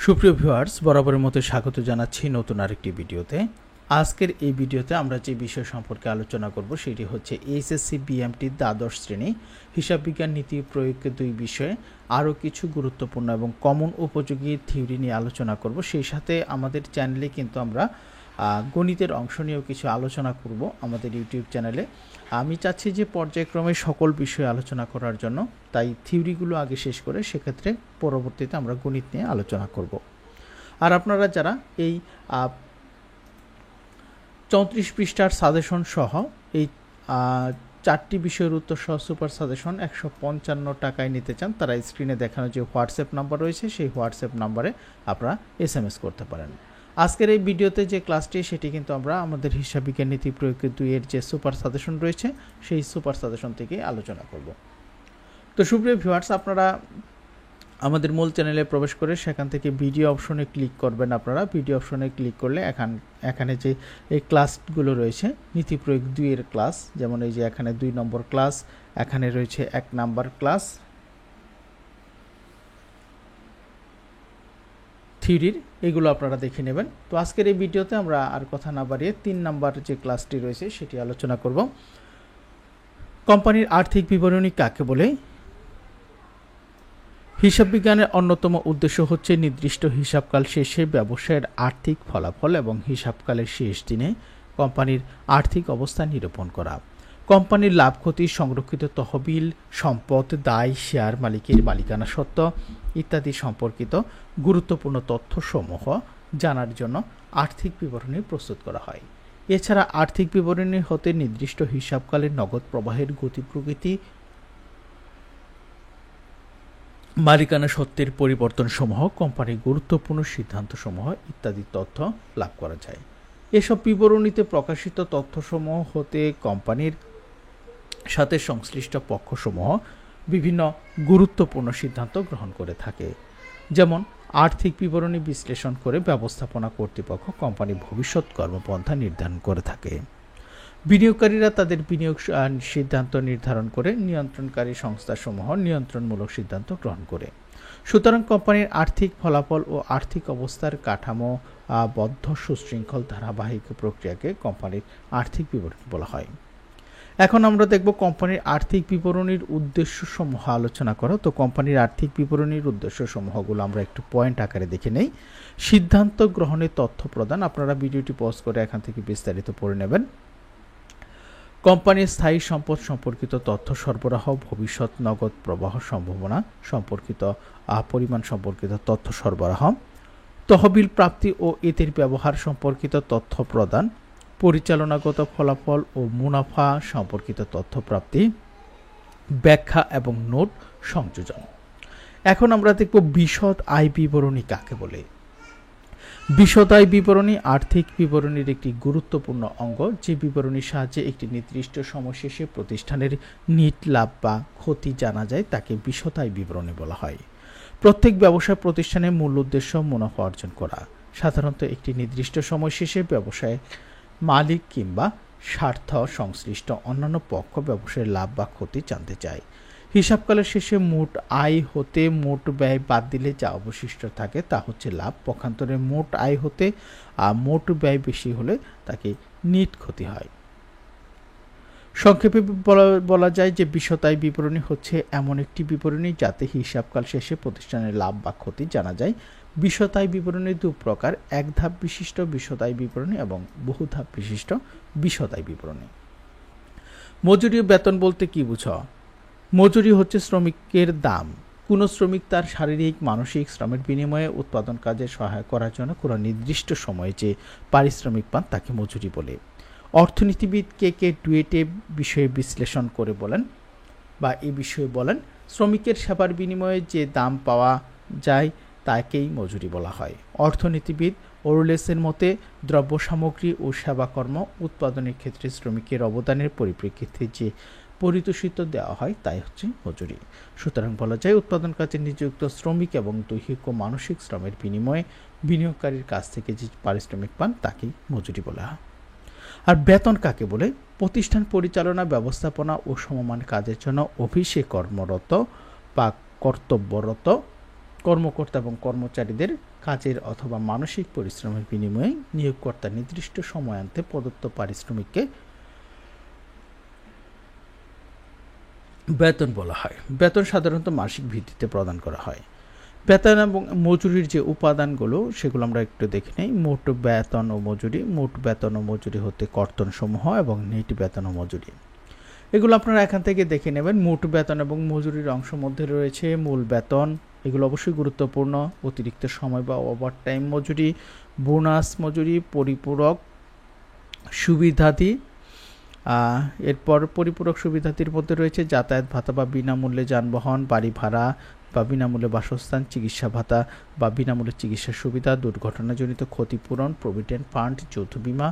সুপ্রিয় ভিউয়ার্স, বরাবরের মতো স্বাগত জানাচ্ছি নতুন আরেকটি ভিডিওতে। আজকের এই ভিডিওতে আমরা যে বিষয় সম্পর্কে আলোচনা করব সেটি হচ্ছে এইচএসসি বিএমটি দ্বাদশ শ্রেণী হিসাব বিজ্ঞান নীতি প্রয়োগের দুই বিষয়ে আরও কিছু গুরুত্বপূর্ণ এবং কমন উপযোগী থিওরি নিয়ে আলোচনা করব। সেই সাথে আমাদের চ্যানেলে কিন্তু আমরা গণিতের অংশ নিয়েও কিছু আলোচনা করব আমাদের ইউটিউব চ্যানেলে। আমি চাচ্ছি যে পর্যায়ক্রমে সকল বিষয়ে আলোচনা করার জন্য, তাই থিওরিগুলো আগে শেষ করে সেক্ষেত্রে পরবর্তীতে আমরা গণিত নিয়ে আলোচনা করব। আর আপনারা যারা এই 34 পৃষ্ঠার সাজেশন সহ এই 4টি বিষয়ের উত্তর সহ সুপার সাজেশন 155 টাকায় নিতে চান, তারা স্ক্রিনে দেখানো যে হোয়াটসঅ্যাপ নাম্বার রয়েছে সেই হোয়াটসঅ্যাপ নাম্বারে আপনারা SMS করতে পারেন। আজকের এই ভিডিওতে যে ক্লাসটি সেটি কিন্তু আমরা আমাদের হিসাব বিজ্ঞান নীতি প্রয়োগের 2-এর যে সুপার সাজেশন রয়েছে সেই সুপার সাজেশন থেকে আলোচনা করব। তো সুপ্রিয় ভিউয়ার্স, আপনারা আমাদের মূল চ্যানেলে প্রবেশ করে সেখান থেকে ভিডিও অপশনে ক্লিক করবেন। আপনারা ভিডিও অপশনে ক্লিক করলে এখানে যে এই ক্লাসগুলো রয়েছে নীতি প্রয়োগ 2-এর ক্লাস, যেমন এই যে এখানে 2 নম্বর ক্লাস, এখানে রয়েছে 1 নাম্বার ক্লাস থিওরির, এগুলো আপনারা দেখে নেবেন। তো আজকের এই ভিডিওতে আমরা আর কথা না বাড়িয়ে 3 নাম্বার যে ক্লাসটি রয়েছে সেটি আলোচনা করব। কোম্পানির আর্থিক বিবরণী কাকে বলে? হিসাব বিজ্ঞানের অন্যতম উদ্দেশ্য হচ্ছে নির্দিষ্ট হিসাবকাল শেষে ব্যবসায়ের আর্থিক ফলাফল এবং হিসাবকালের শেষ দিনে কোম্পানির আর্থিক অবস্থা নিরূপণ করা। কোম্পানির লাভ ক্ষতি, সংরক্ষিত তহবিল, সম্পদ, দায়, শেয়ার মালিকের মালিকানা সত্ত্ব ইত্যাদি সম্পর্কিত গুরুত্বপূর্ণ তথ্যসমূহ জানার জন্য আর্থিক বিবরণী প্রস্তুত করা হয়। এছাড়া আর্থিক বিবরণী হতে নির্দিষ্ট হিসাবকালের নগদ প্রবাহের গতি প্রকৃতি, মালিকানা সত্ত্বের পরিবর্তনসমূহ, কোম্পানির গুরুত্বপূর্ণ সিদ্ধান্তসমূহ ইত্যাদি তথ্য লাভ করা যায়। এসব বিবরণীতে প্রকাশিত তথ্যসমূহ হতে কোম্পানির সাথে সংশ্লিষ্ট পক্ষসমূহ বিভিন্ন গুরুত্বপূর্ণ সিদ্ধান্ত গ্রহণ করে থাকে। যেমন আর্থিক বিবরণী বিশ্লেষণ করে ব্যবস্থাপনা কর্তৃপক্ষ কোম্পানির ভবিষ্যৎ কর্মপন্থা নির্ধারণ করে থাকে। বিনিয়োগকারীরা তাদের বিনিয়োগ সিদ্ধান্ত নির্ধারণ করে, নিয়ন্ত্রণকারী সংস্থাসমূহ নিয়ন্ত্রণমূলক সিদ্ধান্ত গ্রহণ করে। সুতরাং কোম্পানির আর্থিক ফলাফল ও আর্থিক অবস্থার কাঠামো বদ্ধ সুশৃঙ্খল ধারাবাহিক প্রক্রিয়াকে কোম্পানির আর্থিক বিবরণী বলা হয়। এখন আমরা দেখব কোম্পানির আর্থিক বিবরণীর উদ্দেশ্যসমূহ আলোচনা করা। তো কোম্পানির আর্থিক বিবরণীর উদ্দেশ্যসমূহগুলো আমরা একটু পয়েন্ট আকারে দেখে নেই। সিদ্ধান্ত গ্রহণের তথ্য প্রদান, আপনারা ভিডিওটি পজ করে এখান থেকে বিস্তারিত পড়ে নেবেন। কোম্পানির স্থায়ী সম্পদ সম্পর্কিত তথ্য সরবরাহ, ভবিষ্যৎ নগদ প্রবাহ সম্ভাবনা সম্পর্কিত পরিমাণ সম্পর্কিত তথ্য সরবরাহ, তহবিল প্রাপ্তি ও এদের ব্যবহার সম্পর্কিত তথ্য প্রদান, পরিচালনাগত ফলাফল ও মুনাফা সম্পর্কিত তথ্য প্রাপ্তি, ব্যাখ্যা এবং নোট সংযোজন। এখন আমরা দেখব বিশদ আয় বিবরণী কাকে বলে। বিশদ আয় বিবরণী আর্থিক বিবরণীর একটি গুরুত্বপূর্ণ অঙ্গ, যে বিবরণীর সাহায্যে একটি নির্দিষ্ট সময় শেষে প্রতিষ্ঠানের নিট লাভ বা ক্ষতি জানা যায় তাকে বিশদ আয় বিবরণী বলা হয়। প্রত্যেক ব্যবসা প্রতিষ্ঠানের মূল উদ্দেশ্য মুনাফা অর্জন করা। সাধারণত একটি নির্দিষ্ট সময় শেষে ব্যবসায় মালিক কিংবা স্বার্থ সংশ্লিষ্ট অন্যান্য পক্ষ ব্যবসায়ের লাভ বা ক্ষতি জানতে চায়। হিসাবকালের শেষে মোট আয় হতে মোট ব্যয় বাদ দিলে যা অবশিষ্ট থাকে তা হচ্ছে লাভ। পক্ষান্তরে মোট আয় হতে মোট ব্যয় বেশি হলে তাকে নিট ক্ষতি হয়। সংক্ষেপে বলা যায় যে বিশদ আয় বিবরণী হচ্ছে এমন একটি বিবরণী যাতে হিসাবকাল শেষে প্রতিষ্ঠানের লাভ বা ক্ষতি জানা যায়। বিশদ আয় বিবরণী 2 প্রকার: এক ধাপ বিশিষ্ট বিশদ আয় বিবরণী এবং বহু ধাপ বিশিষ্ট বিশদ আয় বিবরণী। মজুরি ও বেতন বলতে কি বুঝো? মজুরি হচ্ছে শ্রমিকের দাম। কোনো শ্রমিক তার শারীরিক মানসিক শ্রমের বিনিময়ে উৎপাদন কাজে সহায় করার জন্য কোনো নির্দিষ্ট সময়ে যে পারিশ্রমিক পান তাকে মজুরি বলে। অর্থনীতিবিদ কে ডুয়েটে বিষয়ে বিশ্লেষণ করে বলেন বা এই বিষয়ে বলেন, শ্রমিকের সেবার বিনিময়ে যে দাম পাওয়া যায় তাকেই মজুরি বলা হয়। অর্থনীতিবিদ ওরলেসের মতে দ্রব্য সামগ্রী ও সেবাকর্ম উৎপাদনের ক্ষেত্রে শ্রমিকের অবদানের পরিপ্রেক্ষিতে যে পারিতোষিক দেওয়া হয় তাই হচ্ছে মজুরি। সুতরাং বলা যায় উৎপাদন কাজে নিযুক্ত শ্রমিক এবং দৈহিক ও মানসিক শ্রমের বিনিময়ে বিনিয়োগকারীর কাছ থেকে যে পারিশ্রমিক পান তাকেই মজুরি বলা হয়। আর বেতন কাকে বলে? প্রতিষ্ঠান পরিচালনা, ব্যবস্থাপনা ও সমমান কাজের জন্য অফিসে কর্মরত বা কর্তব্যরত কর্মকর্তা এবং কর্মচারীদের কাজের অথবা মানসিক পরিশ্রমের বিনিময়ে নিয়োগকর্তা নির্দিষ্ট সময়ান্তে প্রদত্ত পারিশ্রমিককে বেতন বলা হয়। বেতন সাধারণত মাসিক ভিত্তিতে প্রদান করা হয়। বেতন এবং মজুরির যে উপাদানগুলো সেগুলো আমরা একটু দেখে নেই। মোট বেতন ও মজুরি, মোট বেতন ও মজুরি হতে কর্তনসমূহ এবং নেট বেতন ও মজুরি, এগুলো আপনারা এখান থেকে দেখে নেবেন। মোট বেতন এবং মজুরির অংশ মধ্যে রয়েছে মূল বেতন, এগুলো অবশ্যই গুরুত্বপূর্ণ, অতিরিক্ত সময় বা ওভারটাইম মজুরি, বোনাস মজুরি, পরিপূরক সুবিধাদি। এরপর পরিপূরক সুবিধাদির মধ্যে রয়েছে যাতায়াত ভাতা বা বিনামূল্যে যানবাহন, বাড়ি ভাড়া বা বিনামূল্যে বাসস্থান, চিকিৎসা ভাতা বা বিনামূল্যে চিকিৎসা সুবিধা, দুর্ঘটনাজনিত ক্ষতিপূরণ, প্রভিডেন্ট ফান্ড, যৌথ বিমা,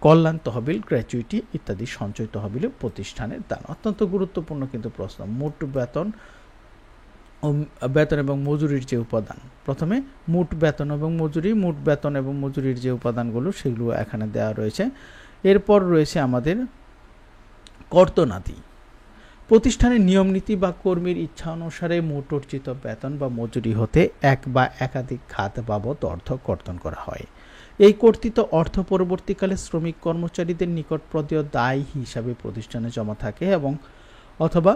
কল্যাণ তহবিল, গ্র্যাচুইটি ইত্যাদি সঞ্চয় তহবিলে প্রতিষ্ঠানের দান। অত্যন্ত গুরুত্বপূর্ণ কিন্তু প্রশ্ন। মোট বেতন ও বেতন এবং মজুরির যে উপাদান, প্রথমে মোট বেতন এবং মজুরি, মোট বেতন এবং মজুরির যে উপাদানগুলো সেগুলো এখানে দেওয়া রয়েছে। এরপর রয়েছে আমাদের কর্তনাদি। প্রতিষ্ঠানের নিয়মনীতি বা কর্মীর ইচ্ছা অনুসারে মোট অর্জিত বেতন বা মজুরি হতে এক বা একাধিক খাত বাবদ অর্থ কর্তন করা হয়। এই কর্তৃত অর্থ পরবর্তীকালে শ্রমিক কর্মচারীদের নিকট প্রদেয় দায় হিসাবে প্রতিষ্ঠানে জমা থাকে এবং অথবা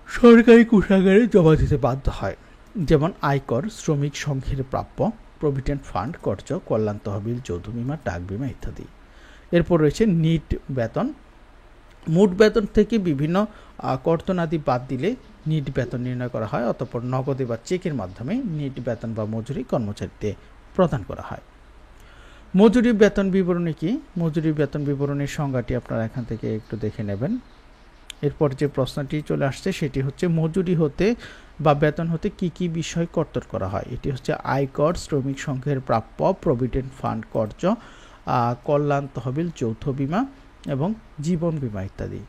সরকারি কোষাগারে জমা দিতে বাধ্য হয়, যেমন আয়কর, শ্রমিক সংঘের প্রাপ্য, প্রভিডেন্ট ফান্ড, কর্য, কল্যাণ তহবিল, যৌথ বিমা, ডাক বিমা ইত্যাদি। এরপর রয়েছে নিট বেতন। মোট বেতন থেকে বিভিন্ন কর্তনাদি বাদ দিলে নিট বেতন নির্ণয় করা হয়, অতঃপর নগদে বা চেকের মাধ্যমে নিট বেতন বা মজুরি কর্মচারীদের প্রদান করা হয়। মজুরি বেতন বিবরণী কি? মজুরি বেতন বিবরণীর সংজ্ঞাটি আপনারা এখান থেকে একটু দেখে নেবেন। এরপর যে প্রশ্নটি চলে আসছে সেটি হচ্ছে মজুরি হতে বা বেতন হতে কি কি বিষয় কর্তন করা হয়। এটি হচ্ছে আয়কর, শ্রমিক সংঘের প্রাপ্য, প্রভিডেন্ট ফান্ড, কর্য, কল্যাণ তহবিল, যৌথ বিমা এবং জীবন বিমা ইত্যাদি।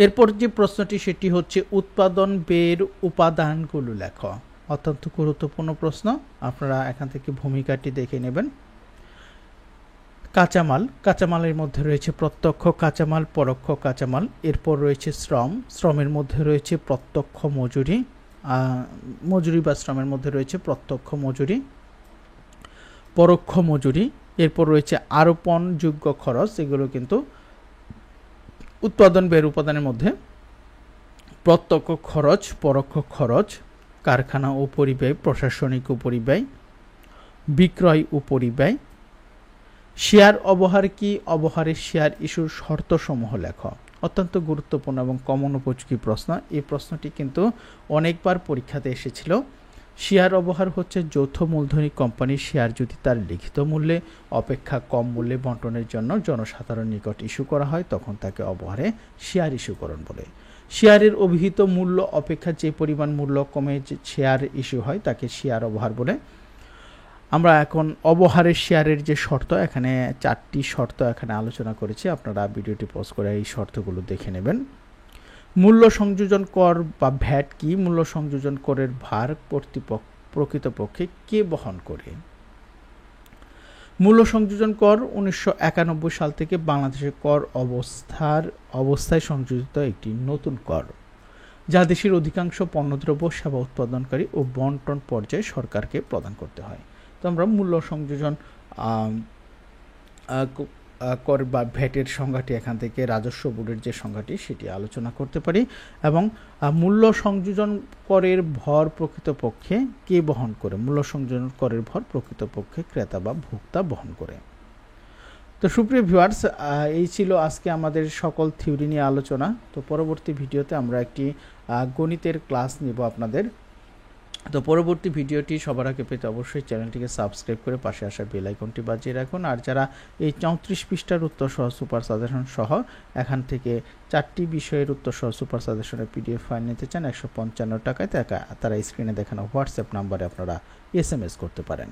এরপর যে প্রশ্নটি সেটি হচ্ছে উৎপাদন ব্যয়ের উপাদানগুলো লেখো। অত্যন্ত গুরুত্বপূর্ণ প্রশ্ন, আপনারা এখান থেকে ভূমিকাটি দেখে নেবেন। কাঁচামাল, কাঁচামালের মধ্যে রয়েছে প্রত্যক্ষ কাঁচামাল, পরোক্ষ কাঁচামাল। এরপর রয়েছে শ্রম, শ্রমের মধ্যে রয়েছে প্রত্যক্ষ মজুরি, মজুরি বা শ্রমের মধ্যে রয়েছে প্রত্যক্ষ মজুরি, পরোক্ষ মজুরি। এরপর রয়েছে আরোপণযোগ্য খরচ, এগুলো কিন্তু উৎপাদন ব্যয়ের উপাদানের মধ্যে প্রত্যক্ষ খরচ, পরোক্ষ খরচ, কারখানা ও পরিব্যয়, প্রশাসনিক ও পরিব্যয়, বিক্রয় ও পরিব্যয়। শেয়ার অবহার কি? অবহারের শেয়ার ইস্যুর শর্তসমূহ লেখ। অত্যন্ত গুরুত্বপূর্ণ এবং কমন উপযোগী প্রশ্ন। এই প্রশ্নটি কিন্তু অনেকবার পরীক্ষাতে এসেছিল। শেয়ার অবহার হচ্ছে যৌথ মূলধনী কোম্পানির শেয়ার যদি তার লিখিত মূল্যে অপেক্ষা কম মূল্যে বন্টনের জন্য জনসাধারণ নিকট ইস্যু করা হয় তখন তাকে অবহারে শেয়ার ইস্যুকরণ বলে। শেয়ারের অভিহিত মূল্য অপেক্ষা যে পরিমাণ মূল্য কমে যে শেয়ার ইস্যু হয় তাকে শেয়ার অবহার বলে। আমরা এখন অবহারের শেয়ারের যে শর্ত, এখানে 4টি শর্ত এখানে আলোচনা করেছি, আপনারা ভিডিওটি পজ করে এই শর্তগুলো দেখে নেবেন। মূল্য সংযোজন কর বা ভ্যাট কি? মূল্য সংযোজন করের ভার প্রকৃতপক্ষে কে বহন করে? মূল্য সংযোজন কর 1991 সাল থেকে বাংলাদেশের কর অবস্থায় সংযোজিত একটি নতুন কর, যা দেশের অধিকাংশ পণ্যদ্রব্য, সেবা উৎপাদনকারী ও বন্টন পর্যায়ে সরকারকে প্রদান করতে হয়। তো আমরা মূল্য সংযোজন কর বা ভ্যাটের সংজ্ঞাটি এখান থেকে রাজস্ব বোর্ডের যে সংজ্ঞাটি সেটি আলোচনা করতে পারি। এবং মূল্য সংযোজন করের ভর প্রকৃতপক্ষে কে বহন করে? মূল্য সংযোজন করের ভর প্রকৃতপক্ষে ক্রেতা বা ভোক্তা বহন করে। তো সুপ্রিয় ভিউয়ার্স, এই ছিল আজকে আমাদের সকল থিওরি নিয়ে আলোচনা। তো পরবর্তী ভিডিওতে আমরা একটি গণিতের ক্লাস নেব আপনাদের। তো পরবর্তী ভিডিওটি সবার আগে পেতে অবশ্যই চ্যানেলটিকে সাবস্ক্রাইব করে পাশে আসা বেল আইকনটি বাজিয়ে রাখুন। আর যারা এই 34 পৃষ্ঠার উত্তর সহ সুপার সাজেশন সহ এখান থেকে 4টি বিষয়ের উত্তর সহ সুপার সাজেশনের পিডিএফ ফাইল নিতে চান 155 টাকায়, তারা স্ক্রিনে দেখানো হোয়াটসঅ্যাপ নাম্বারে আপনারা SMS করতে পারেন।